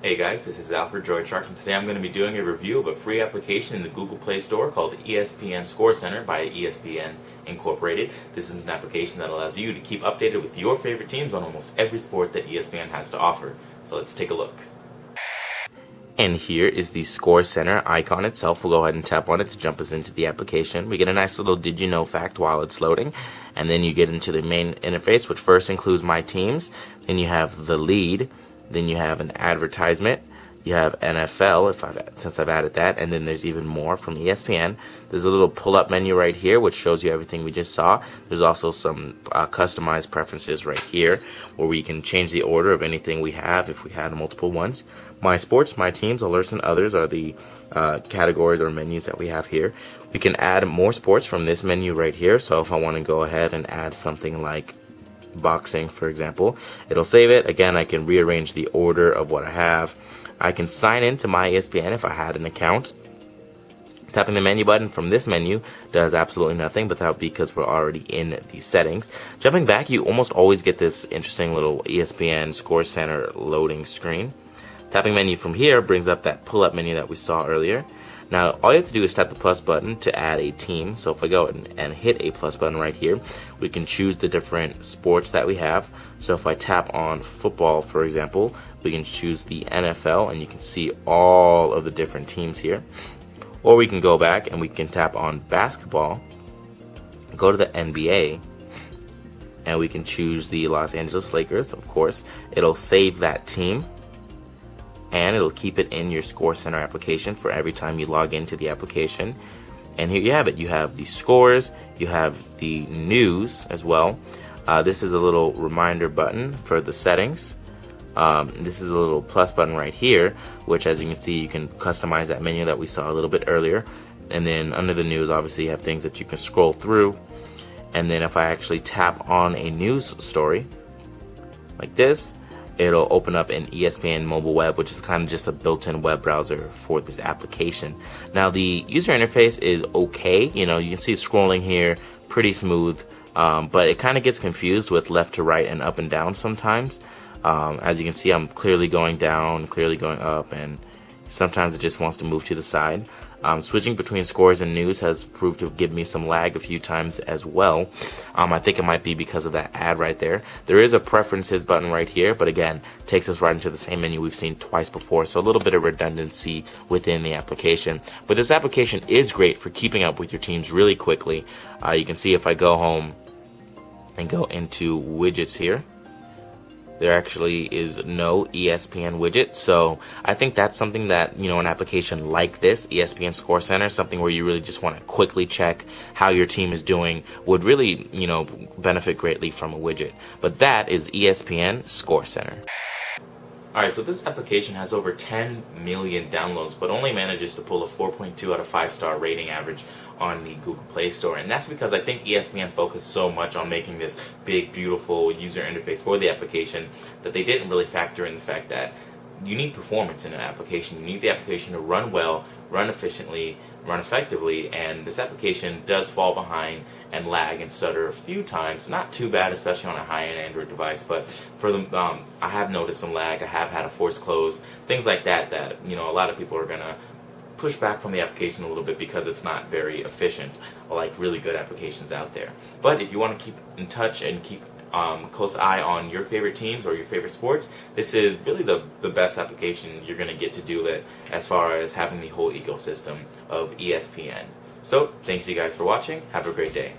Hey guys, this is Alfred droidshark, and today I'm going to be doing a review of a free application in the Google Play Store called ESPN ScoreCenter by ESPN Incorporated. This is an application that allows you to keep updated with your favorite teams on almost every sport that ESPN has to offer. So let's take a look. And here is the ScoreCenter icon itself. We'll go ahead and tap on it to jump us into the application. We get a nice little did you know fact while it's loading, and then you get into the main interface, which first includes my teams. Then you have the lead. Then you have an advertisement. You have NFL, since I've added that, and then there's even more from ESPN. There's a little pull-up menu right here, which shows you everything we just saw. There's also some customized preferences right here, where we can change the order of anything we have if we had multiple ones. My sports, my teams, alerts, and others are the categories or menus that we have here. We can add more sports from this menu right here. So if I want to go ahead and add something like boxing, for example, it'll save it. Again, I can rearrange the order of what I have. I can sign into my ESPN if I had an account. Tapping the menu button from this menu does absolutely nothing, but that would be because we're already in the settings. Jumping back, you almost always get this interesting little ESPN ScoreCenter loading screen. Tapping menu from here brings up that pull-up menu that we saw earlier. Now, all you have to do is tap the plus button to add a team. So if I go and hit a plus button right here, we can choose the different sports that we have. So if I tap on football, for example, we can choose the NFL, and you can see all of the different teams here. Or we can go back and we can tap on basketball, go to the NBA, and we can choose the Los Angeles Lakers, of course. It'll save that team, and it'll keep it in your ScoreCenter application for every time you log into the application. And here you have it. You have the scores, you have the news as well. This is a little reminder button for the settings. This is a little plus button right here, which, as you can see, you can customize that menu that we saw a little bit earlier. And then under the news, obviously, you have things that you can scroll through. And then if I actually tap on a news story like this, it'll open up an ESPN mobile web, which is kind of just a built-in web browser for this application. Now, the user interface is okay. You know, you can see scrolling here, pretty smooth, but it kind of gets confused with left to right and up and down sometimes. As you can see, I'm clearly going down, clearly going up, and sometimes it just wants to move to the side. Switching between scores and news has proved to give me some lag a few times as well. I think it might be because of that ad right there. There is a preferences button right here, but again, takes us right into the same menu we've seen twice before, so a little bit of redundancy within the application. But this application is great for keeping up with your teams really quickly. You can see if I go home and go into widgets here, there actually is no ESPN widget, so I think that's something that, you know, an application like this, ESPN ScoreCenter, something where you really just want to quickly check how your team is doing, would really, you know, benefit greatly from a widget. But that is ESPN ScoreCenter. Alright, so this application has over 10 million downloads, but only manages to pull a 4.2 out of 5-star rating average on the Google Play Store. And that's because I think ESPN focused so much on making this big, beautiful user interface for the application that they didn't really factor in the fact that you need performance in an application. You need the application to run well, run efficiently, run effectively, and this application does fall behind and lag and stutter a few times. Not too bad, especially on a high-end Android device, but for the I have noticed some lag. I have had a force close, things like that, that, you know, a lot of people are gonna push back from the application a little bit because it's not very efficient, like really good applications out there. But if you want to keep in touch and keep close eye on your favorite teams or your favorite sports, this is really the best application you're going to get to do that as far as having the whole ecosystem of ESPN. So, thanks you guys for watching. Have a great day.